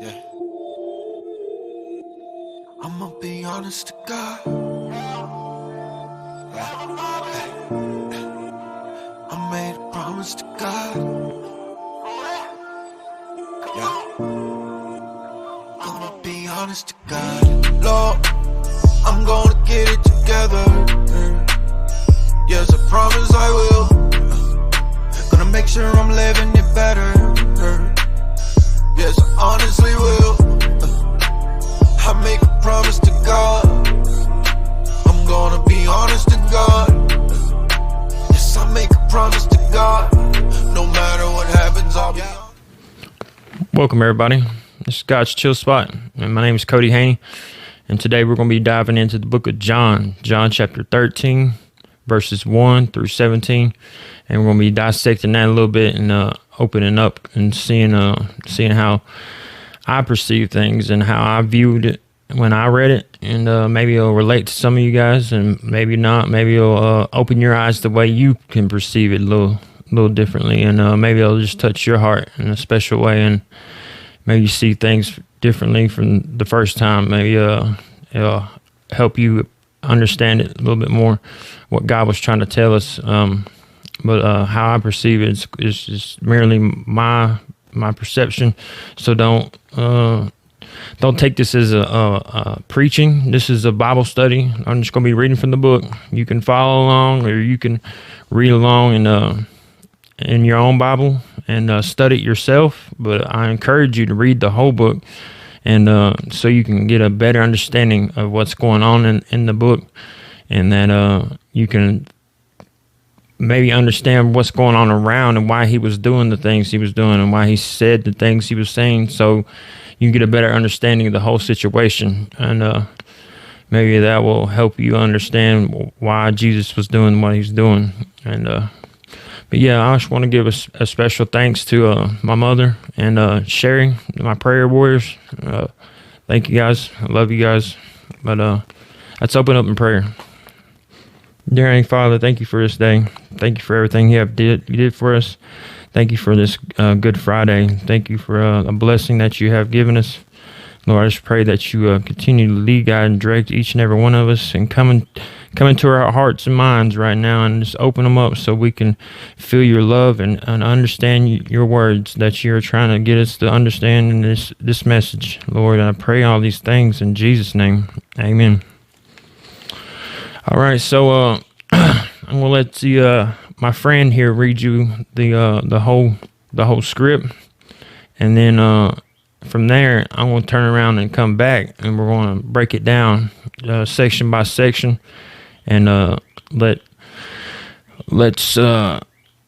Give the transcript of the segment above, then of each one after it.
Yeah. I'ma be honest to God. I made a promise to God. Yeah. Gonna be honest to God. Lord, I'm gonna get it together. Yes, I promise I will. Gonna make sure I'm living it better. Yes, I honestly will. I make a promise to God. I'm gonna be honest to God. Yes, I make a promise to God. No matter what happens, I'll be honest. Welcome, everybody. This is God's Chill Spot, and my name is Cody Haney. And today we're going to be diving into the book of John chapter 13, verses 1 through 17. And we're going to be dissecting that a little bit and opening up and seeing how I perceive things and how I viewed it when I read it. And maybe it'll relate to some of you guys, and maybe not. Maybe it'll open your eyes the way you can perceive it a little differently. And maybe it'll just touch your heart in a special way, and maybe you see things differently from the first time. Maybe it'll help you understand it a little bit more, what God was trying to tell us. But how I perceive it is just merely my perception. So don't take this as a preaching. This is a Bible study. I'm just going to be reading from the book. You can follow along, or you can read along in your own Bible and study it yourself. But I encourage you to read the whole book, and so you can get a better understanding of what's going on in the book, and that you can maybe understand what's going on around and why he was doing the things he was doing and why he said the things he was saying, so you can get a better understanding of the whole situation. And maybe that will help you understand why Jesus was doing what he's doing. And but yeah, I just want to give a special thanks to my mother and Sherry, my prayer warriors. Thank you guys. I love you guys. But let's open up in prayer. Dear Heavenly Father, thank you for this day. Thank you for everything you did for us. Thank you for this Good Friday. Thank you for a blessing that you have given us. Lord, I just pray that you continue to lead, guide, and direct each and every one of us, and come into our hearts and minds right now, and just open them up so we can feel your love and understand your words that you're trying to get us to understand in this message. Lord, I pray all these things in Jesus' name. Amen. All right, so I'm gonna let my friend here read you the whole script, and then from there I'm gonna turn around and come back, and we're gonna break it down section by section, and let's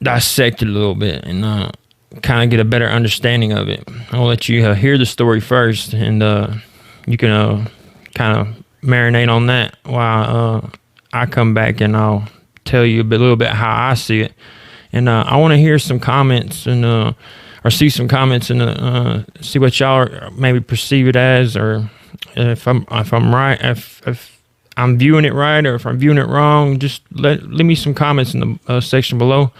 dissect it a little bit and kind of get a better understanding of it. I'll let you hear the story first, and you can kind of marinate on that while I come back and I'll tell you a little bit how I see it. And I want to hear some comments and or see some comments and see what y'all maybe perceive it as, or if I'm right, if I'm viewing it right, or if I'm viewing it wrong. Just leave me some comments in the section below.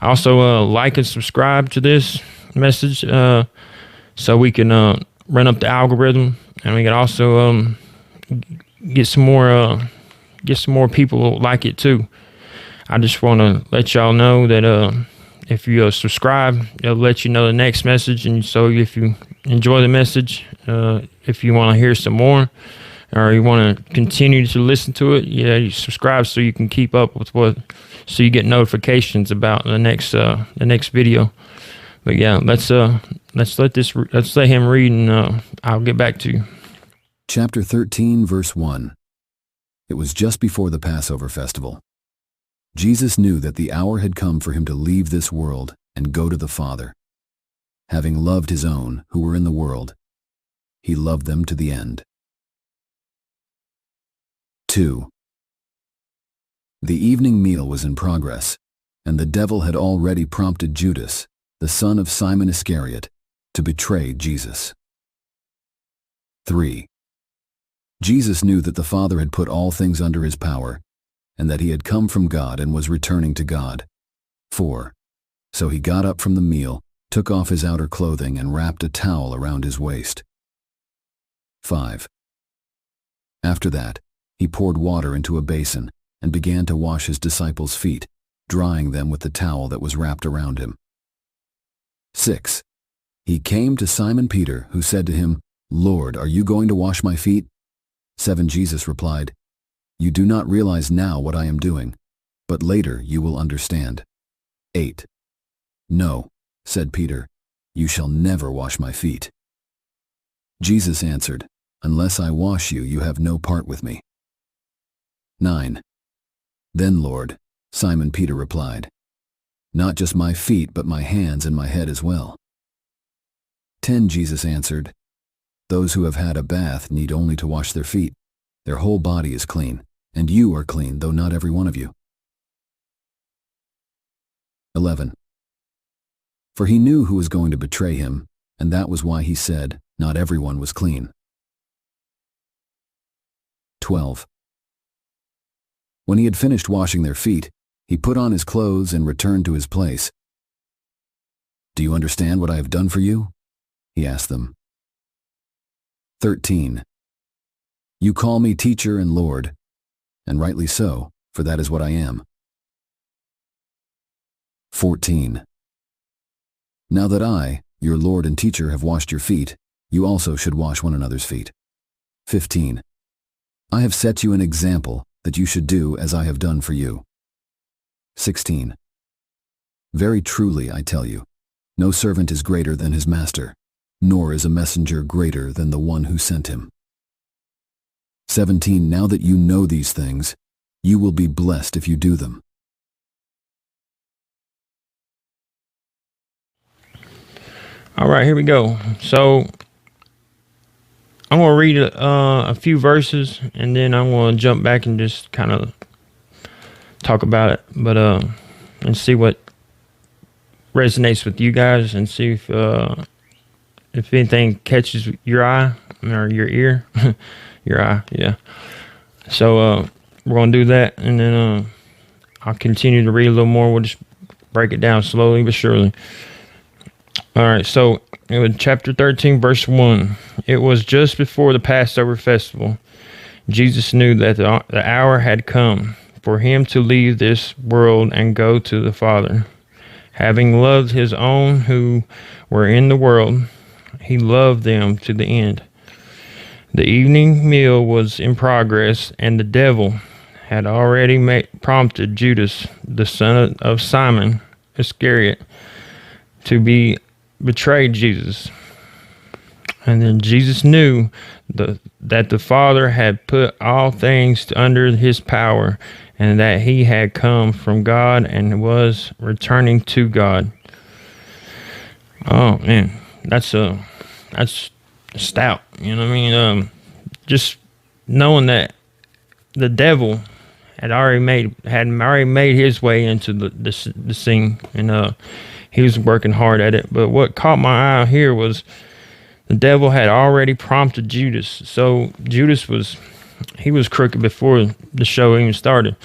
Also, like and subscribe to this message so we can run up the algorithm, and we can also get some more people like it too. I just want to let y'all know that if you subscribe, it'll let you know the next message. And so if you enjoy the message, if you want to hear some more, or you want to continue to listen to it, yeah, you subscribe so you can keep up with so you get notifications about the next video. But yeah, let's let him read, and I'll get back to you. Chapter 13, verse 1. It was just before the Passover festival. Jesus knew that the hour had come for him to leave this world and go to the Father. Having loved his own who were in the world, he loved them to the end. 2. The evening meal was in progress, and the devil had already prompted Judas, the son of Simon Iscariot, to betray Jesus. 3. Jesus knew that the Father had put all things under his power, and that he had come from God and was returning to God. 4. So he got up from the meal took off his outer clothing and wrapped a towel around his waist. 5. After that, he poured water into a basin and began to wash his disciples' feet, drying them with the towel that was wrapped around him. 6. He came to Simon Peter, who said to him, "Lord, are you going to wash my feet?" 7. Jesus replied, "You do not realize now what I am doing, but later you will understand." 8. "No," said Peter, "you shall never wash my feet." Jesus answered, "Unless I wash you, you have no part with me." 9. "Then, Lord," Simon Peter replied, "not just my feet, but my hands and my head as well." 10. Jesus answered, "Those who have had a bath need only to wash their feet. Their whole body is clean, and you are clean, though not every one of you." 11. For he knew who was going to betray him, and that was why he said, not everyone was clean. 12. When he had finished washing their feet, he put on his clothes and returned to his place. "Do you understand what I have done for you?" he asked them. 13. You call me teacher and Lord, and rightly so, for that is what I am. 14. Now that I, your Lord and teacher, have washed your feet, you also should wash one another's feet. 15. I have set you an example that you should do as I have done for you. 16. Very truly I tell you, no servant is greater than his master, nor is a messenger greater than the one who sent him. 17. Now that you know these things, you will be blessed if you do them. All right, here we go. So I'm going to read a few verses, and then I'm going to jump back and just kind of talk about it, but and see what resonates with you guys, and see if anything catches your eye or your ear. Your eye, yeah. So we're going to do that, and then I'll continue to read a little more. We'll just break it down slowly but surely. All right, so it was chapter 13, verse 1. It was just before the Passover festival. Jesus knew that the hour had come for him to leave this world and go to the Father. Having loved his own who were in the world, he loved them to the end. The evening meal was in progress, and the devil had already prompted Judas, the son of Simon Iscariot, to betray Jesus. And then Jesus knew that the Father had put all things under his power, and that he had come from God and was returning to God. Oh man, that's stout. You know what I mean? Just knowing that the devil had already made his way into the scene, and he was working hard at it. But what caught my eye here was the devil had already prompted Judas. So Judas was crooked before the show even started.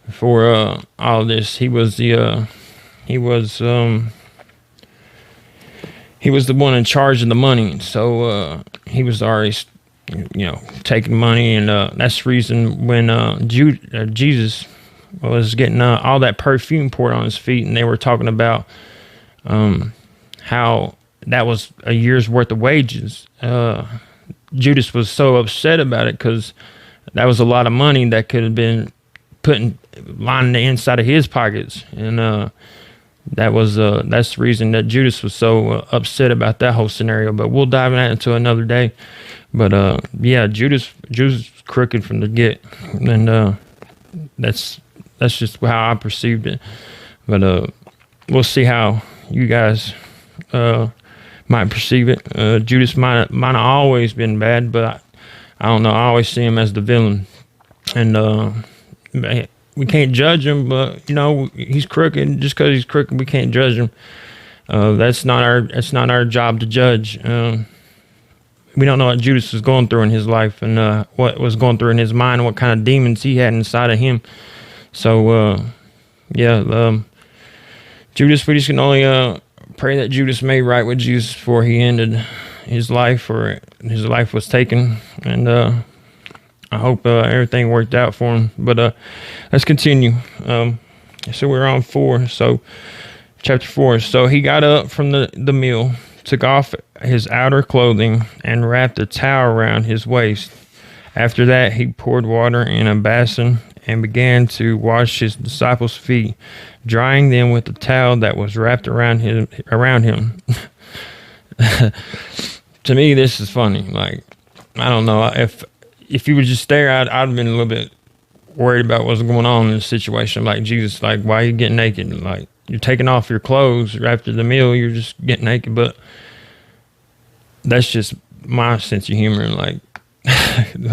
Before all this, he was the one in charge of the money. So he was already, taking money, and that's the reason when Jesus was getting all that perfume poured on his feet, and they were talking about how that was a year's worth of wages. Judas was so upset about it because that was a lot of money that could have been lining the inside of his pockets, and that's the reason that Judas was so upset about that whole scenario. But we'll dive into another day. But yeah, Judas was crooked from the get, and that's just how I perceived it. But we'll see how you guys might perceive it. Judas might have always been bad, but I don't know. I always see him as the villain, and we can't judge him. But he's crooked. Just because he's crooked, we can't judge him. That's not our job to judge. We don't know what Judas was going through in his life, and what was going through in his mind, what kind of demons he had inside of him. So yeah, Judas, we just can only pray that Judas made right with Jesus before he ended his life, or his life was taken. And I hope everything worked out for him. But let's continue. So we're on 4. So chapter 4. So he got up from the meal, took off his outer clothing, and wrapped a towel around his waist. After that, he poured water in a basin and began to wash his disciples' feet, drying them with the towel that was wrapped around him. To me, this is funny. Like, I don't know, if you were just there, I'd have been a little bit worried about what's going on in the situation. Like, Jesus, like, why are you getting naked? Like, you're taking off your clothes after the meal, you're just getting naked. But that's just my sense of humor. Like,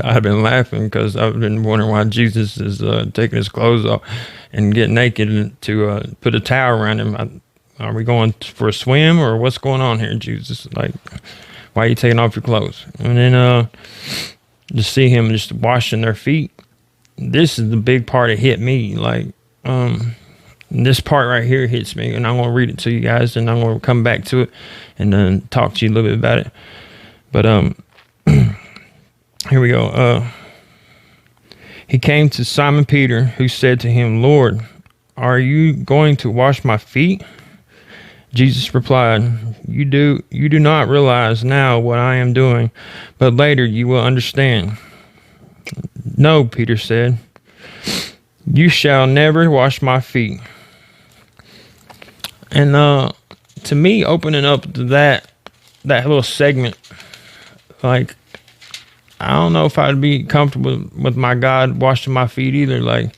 I've been laughing because I've been wondering why Jesus is taking his clothes off and getting naked to put a towel around him. Are we going for a swim, or what's going on here, Jesus? Like, why are you taking off your clothes? And then to see him just washing their feet, this is the big part that hit me. Like, this part right here hits me, and I'm going to read it to you guys, and I'm going to come back to it and then talk to you a little bit about it. But here we go. He came to Simon Peter, who said to him, "Lord, are you going to wash my feet?" Jesus replied, You do not realize now what I am doing, but later you will understand." "No," Peter said, "you shall never wash my feet." And to me, opening up to that little segment, like, I don't know if I'd be comfortable with my God washing my feet either. Like,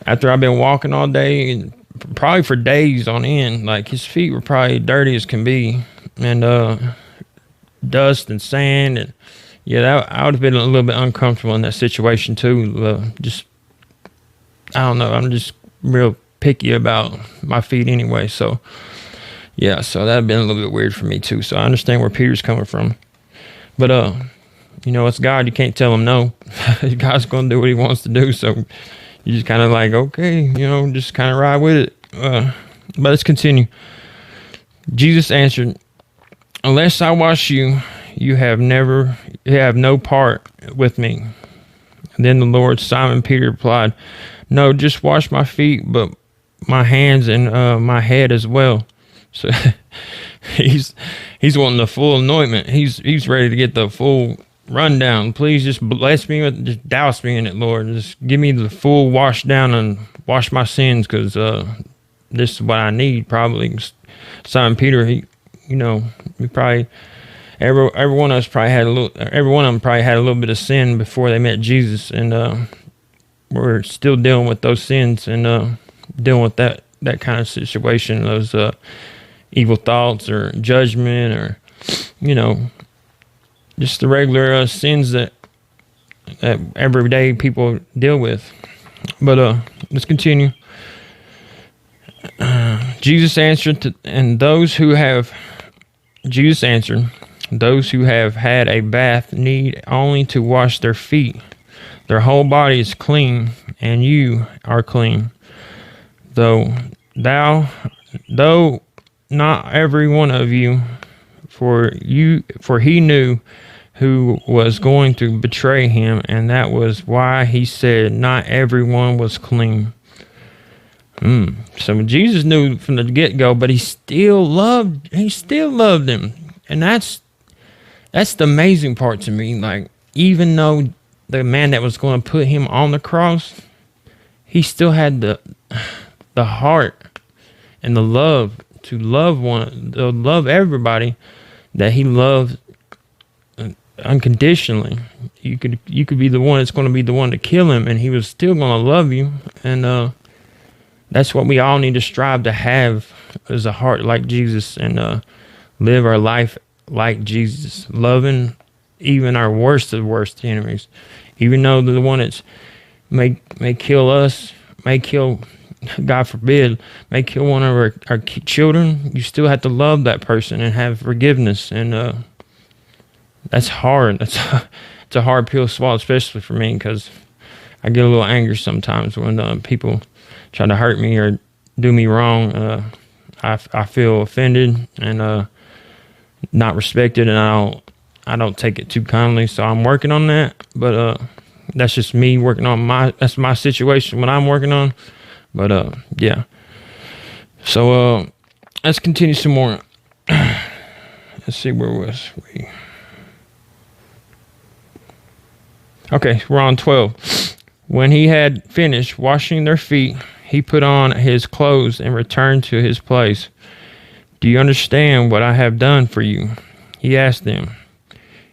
after I've been walking all day, and probably for days on end, like, his feet were probably dirty as can be, and dust and sand, and I would have been a little bit uncomfortable in that situation too. I don't know, I'm just real picky about my feet anyway, so so that'd been a little bit weird for me too. So I understand where Peter's coming from, but it's God. You can't tell him no. God's gonna do what he wants to do, so you just kind of like, okay, just kind of ride with it. But let's continue. Jesus answered, "Unless I wash you, you have no part with me." And then the Lord, Simon Peter, replied, "No, just wash my feet, but my hands and my head as well." So he's wanting the full anointment. He's ready to get the full rundown. "Please just bless me, just douse me in it, Lord. Just give me the full wash down and wash my sins, because this is what I need." Probably Simon Peter, we probably every one of us probably had every one of them probably had a little bit of sin before they met Jesus, and we're still dealing with those sins and dealing with that kind of situation, those evil thoughts or judgment, or just the regular sins that everyday people deal with. But let's continue. Jesus answered, those who have had a bath need only to wash their feet. Their whole body is clean, and you are clean, though not every one of you, for he knew who was going to betray him, and that was why he said not everyone was clean. So Jesus knew from the get-go, but he still loved him. And that's the amazing part to me. Like, even though the man that was going to put him on the cross, he still had the heart and the love to love everybody that he loved unconditionally. You could be the one that's going to be the one to kill him, and he was still going to love you. And that's what we all need to strive to have, is a heart like Jesus, and live our life like Jesus, loving even our worst of worst enemies, even though the one that's may kill us, may kill, God forbid, may kill one of our children. You still have to love that person and have forgiveness, and that's hard. It's a hard pill to swallow, especially for me, because I get a little angry sometimes when people try to hurt me or do me wrong. I feel offended and not respected, and I don't take it too kindly. So I'm working on that, but that's just me working on that's my situation, what I'm working on. But yeah. So let's continue some more. Let's see, where was we? Okay, we're on 12. When he had finished washing their feet, he put on his clothes and returned to his place. Do you understand what I have done for you? He asked them.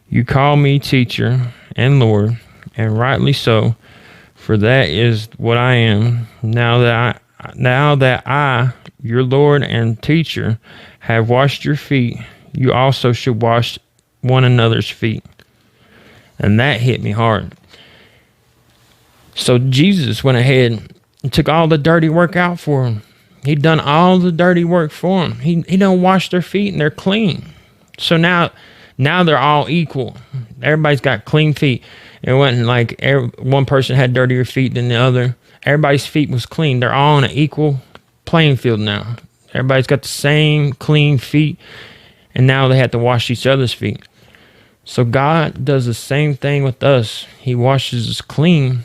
You call me teacher and Lord, and rightly so, for that is what I am. Now that I, your Lord and teacher, have washed your feet, you also should wash one another's feet. And that hit me hard. So Jesus went ahead and took all the dirty work out for him. He'd done all the dirty work for them. He done washed their feet and they're clean. So now they're all equal. Everybody's got clean feet. It wasn't like one person had dirtier feet than the other. Everybody's feet was clean. They're all on an equal playing field now. Everybody's got the same clean feet, and now they have to wash each other's feet. So God does the same thing with us. He washes us clean,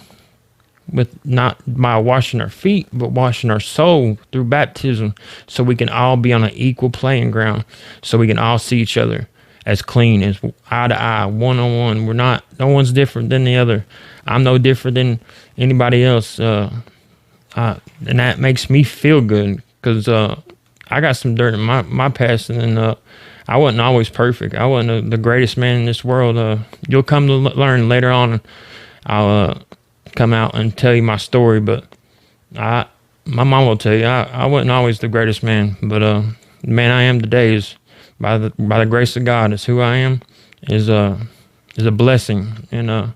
with not by washing our feet, but washing our soul through baptism, so we can all be on an equal playing ground, so we can all see each other as clean, as eye to eye, one on one. No one's different than the other. I'm no different than anybody else, and that makes me feel good, because I got some dirt in my past, and I wasn't always perfect. I wasn't the greatest man in this world. You'll come to learn later on. I'll come out and tell you my story, but my mom will tell you I wasn't always the greatest man, but the man I am today is by the grace of God. Is who I am, is a blessing, and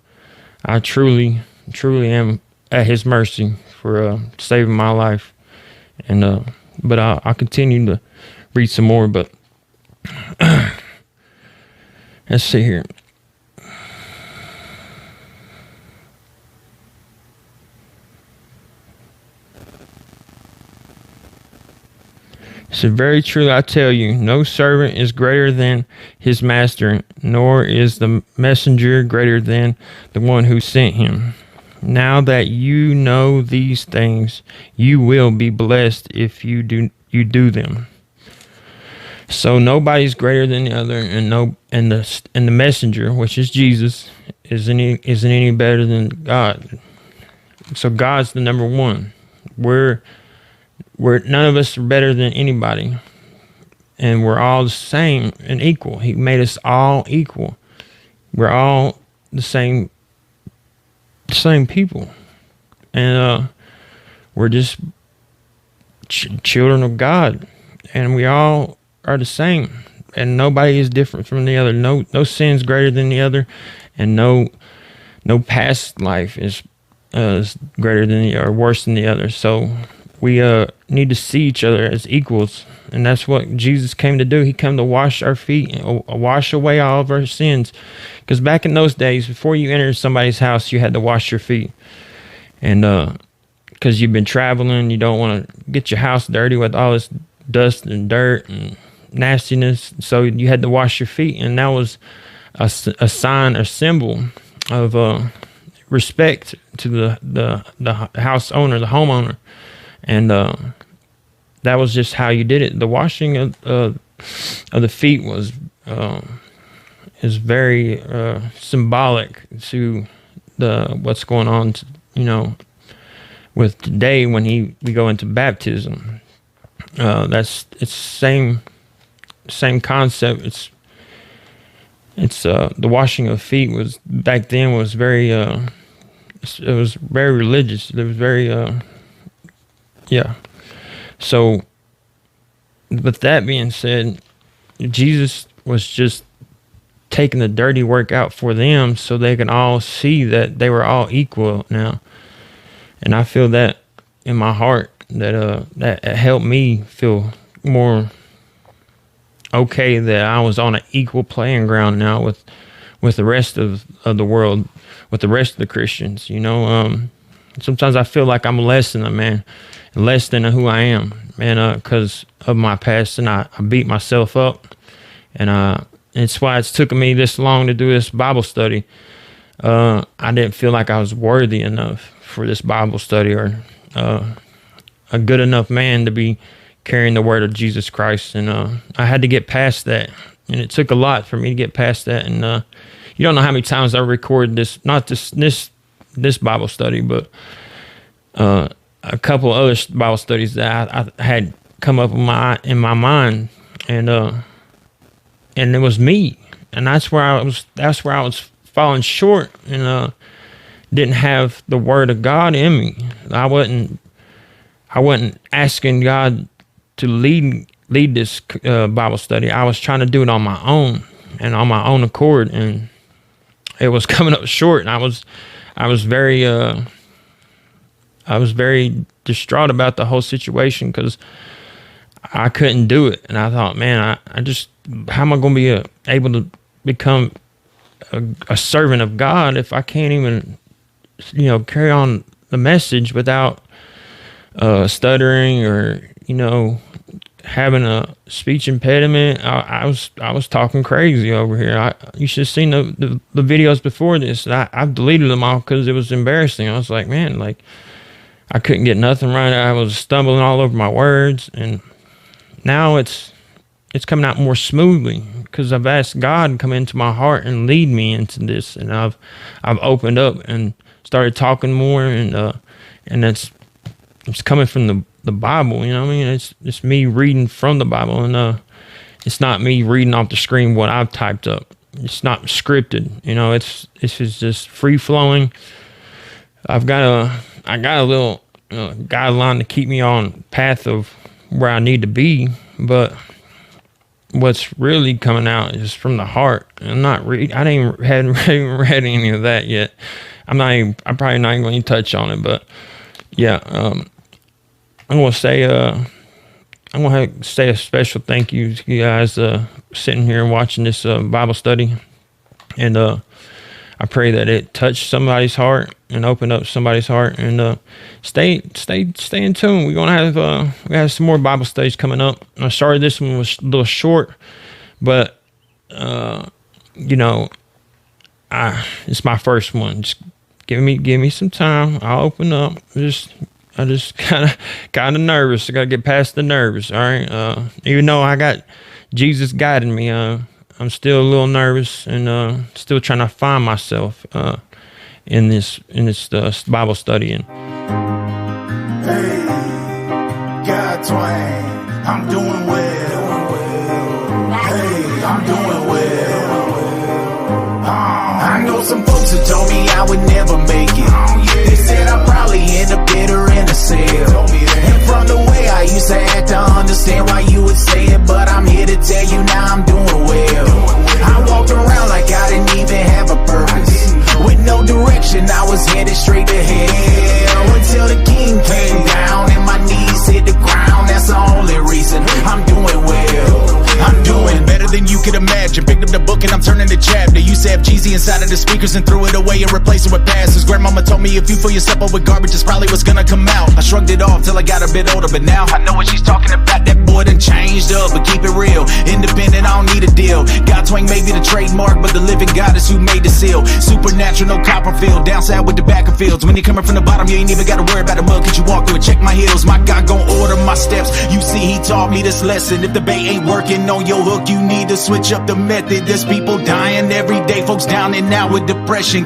I truly am at His mercy for saving my life. And but I'll continue to read some more, but let's see here. So very truly I tell you, no servant is greater than his master, nor is the messenger greater than the one who sent him. Now that you know these things, you will be blessed if you do them. So nobody's greater than the other, and the messenger, which is Jesus, isn't any better than God. So God's the number one. We're none of us are better than anybody, and we're all the same and equal. He made us all equal. We're all the same people, and we're just children of God, and we all are the same, and nobody is different from the other. No sin's greater than the other, and no past life is greater than or worse than the other. So we need to see each other as equals, and that's what Jesus came to do. He came to wash our feet and wash away all of our sins. Because back in those days, before you entered somebody's house, you had to wash your feet, and because you've been traveling, you don't want to get your house dirty with all this dust and dirt and nastiness. So you had to wash your feet, and that was a sign or symbol of respect to the house owner, the homeowner. And that was just how you did it. The washing of the feet is very symbolic to what's going on, with today when we go into baptism. It's same concept. It's the washing of feet was back then was very it was very religious. It was very yeah. So, with that being said, Jesus was just taking the dirty work out for them so they can all see that they were all equal now. And I feel that in my heart that helped me feel more okay that I was on an equal playing ground now with the rest of the world, with the rest of the Christians. Sometimes I feel like I'm less than a man. less than who I am, and because of my past, and I beat myself up, and it's why it's took me this long to do this Bible study. I didn't feel like I was worthy enough for this Bible study, or a good enough man to be carrying the word of Jesus Christ, and I had to get past that, and it took a lot for me to get past that. And you don't know how many times I recorded this, not this Bible study, but a couple other Bible studies that I had come up in my mind, and it was me, and that's where I was falling short, and didn't have the word of God in me. I wasn't asking God to lead this Bible study. I was trying to do it on my own and on my own accord, and it was coming up short. And I was very distraught about the whole situation, because I couldn't do it. And I thought, man, how am I going to be able to become a servant of God if I can't even, carry on the message without stuttering, or having a speech impediment. I was talking crazy over here. You should have seen the videos before this. I've deleted them all because it was embarrassing. I was like, man, I couldn't get nothing right. I was stumbling all over my words, and now it's coming out more smoothly because I've asked God to come into my heart and lead me into this, and I've opened up and started talking more, and it's coming from the Bible. You know what I mean? It's me reading from the Bible, and it's not me reading off the screen what I've typed up. It's not scripted. It's just free flowing. I got a little guideline to keep me on path of where I need to be, but what's really coming out is from the heart. I'm not hadn't read any of that yet. I'm probably not even going to touch on it, but yeah, I'm going to say a special thank you to you guys sitting here and watching this Bible study, and I pray that it touched somebody's heart and opened up somebody's heart. And stay in tune. We're gonna have some more Bible studies coming up. I started this one was a little short, but it's my first one. Just give me some time. I'll open up. I just kind of nervous. I gotta get past the nerves. All right. Even though I got Jesus guiding me, I'm still a little nervous, and still trying to find myself in this Bible study. And hey, God twang, I'm doing well. Hey, I'm doing well. I know some folks who told me I would never make it. They said I'd probably end up bitter in a cell. And from the way I used to act, I understand why you would say it, but I'm here to tell you now I'm doing well. I walked around like I didn't even have a purpose. With no direction, I was headed straight to hell, until the king came down and my knees hit the ground. That's the only reason I'm doing well. I'm doing better than you could imagine. Picked up the book and I'm turning the chapter. Used to have Jeezy inside of the speakers and threw it away and replaced it with passes. Grandmama told me if you fill yourself up with garbage, it's probably what's gonna come out. I shrugged it off till I got a bit older, but now I know what she's talking about. That boy done changed up, but keep it real. Independent, I don't need a deal. God twang may be the trademark, but the living God is who made the seal. Supernatural, no Copperfield. Downside with the back of fields. When you're coming from the bottom, you ain't even gotta worry about the mud, cause you walk through it. Check my heels, my God gon' order my steps. You see, he taught me this lesson. If the bait ain't working on your hook, you need to switch up the method. There's people dying every day, folks down and out with depression.